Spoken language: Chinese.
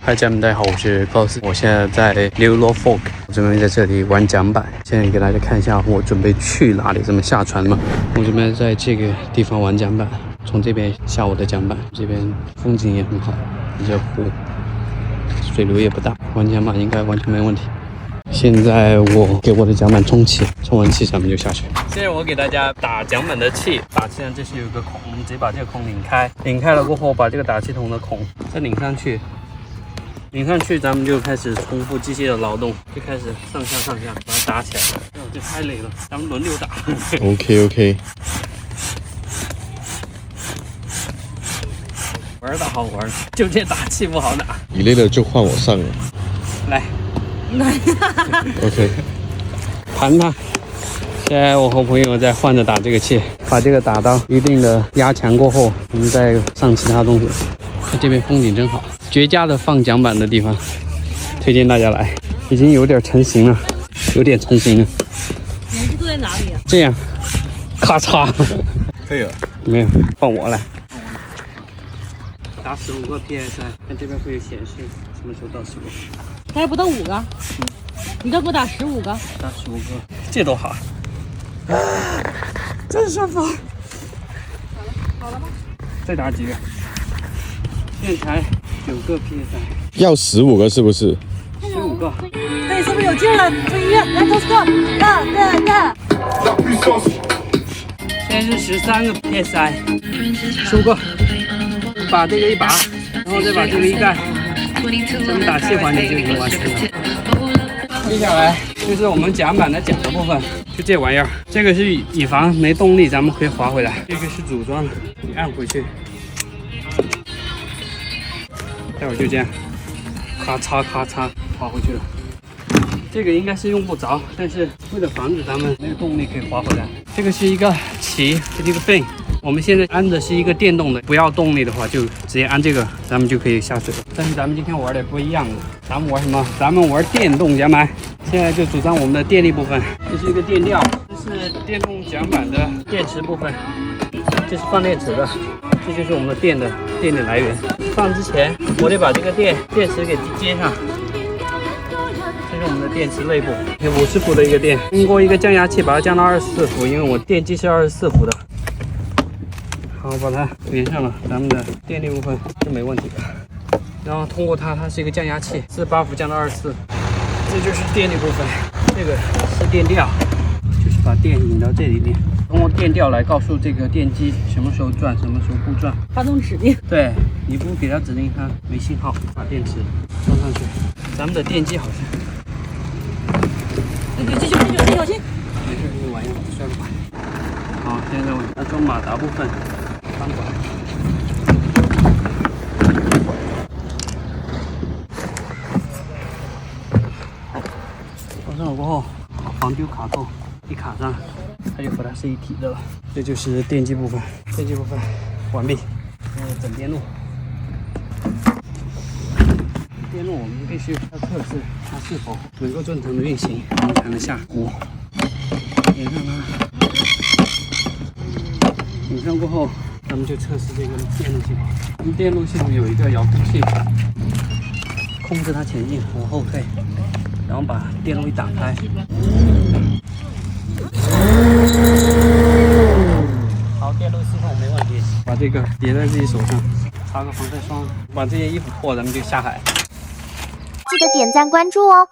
嗨，家人们，大家好，我是高斯，我現在在 New Norfolk， 我準備在這裡玩槳板。現在給大家看一下我準備去哪裡，怎麼下船嘛。我準備在這個地方玩槳板，從這邊下我的槳板，這邊風景也很好，這湖水流也不大，玩槳板應該完全沒問題。現在我給我的槳板充氣，充完氣咱們就下去。現在我給大家打槳板的氣，打氣呢，這是有一個孔，我們直接把這個孔擰開，擰開了過後，把這個打氣筒的孔再擰上去，擰上去，咱們就開始重複機械的勞動，就開始上下把它打起來。哦，這太累了，咱們輪流打。OK。玩的好玩，就這打氣不好打。你累了就換我上了。來。OK， 盤它。現在我和朋友在換着打這個氣，把這個打到一定的壓強過後，我們再上其他東西。這邊風景真好，絕佳的放槳板的地方，推薦大家來。已經有點成型了，有點成型了。你是坐在哪裡啊？這樣，咔嚓。可以了。沒有，換我來。打15個 PSI， 看這邊會有顯示什麼時候到15個。還不到5個，你要給我打15個，打15個，這多好，真舒服。好了嗎？再打幾個？現在才9個 PSI， 要15個是不是？15個。對，是不是有勁了？注意，來走 stop， 現在是13個 PSI，15個。把這個一拔，然後再把這個一蓋。咱們打氣環節就已經完成了。接下來就是我們槳板的槳的部分，就這玩意兒。這個是以防沒動力，咱們可以滑回來。這個是組裝，你按回去，待會兒就這樣，咔嚓咔嚓滑回去了。這個應該是用不着，但是為了防止咱們沒有動力，可以滑回來。這個是一個鰭，這是一個柄。我們現在安的是一個電動的，不要動力的話就直接安這個，咱們就可以下水了。但是咱們今天玩的不一樣的，咱們玩什麼？咱們玩電動槳板。現在就組裝我們的電力部分，這是一個電吊，這是電動槳板的電池部分，這是放電池的，這就是我們的電力來源。放之前我得把這個電池給接上。這是我們的電池內部，50伏的一個電，通過一個降壓器把它降到24伏，因為我電機是24伏的。好，把它連上了，咱們的電力部分是沒問題的。然後通過它是一個降壓器，48伏降到24，這就是電力部分。這個是電吊，就是把電引到這裡面，通過電吊來告訴這個電機什麼時候轉，什麼時候不轉。發動指令。對，你不給它指令，它沒信號。把電池裝上去，咱們的電機好像。對，繼續，小心。沒事，這個玩意兒摔不壞。好，現在要裝馬達部分。翻過來，好，装上了過後，防丟卡扣，一卡上，它就和它是一體的了。這就是電機部分，電機部分完畢。整電路，電路我們必須要測試它是否能夠正常的運行，然後才能下鍋。連上它，頂上過後。咱們就測試這個電路系統。電路系統有一個遙控器，控制它前進和後退，然後把電路一打開。好，電路系統沒問題。把這個疊在自己手上，擦個防曬霜，把這些衣服脫，咱們就下海。記得點讚關注哦。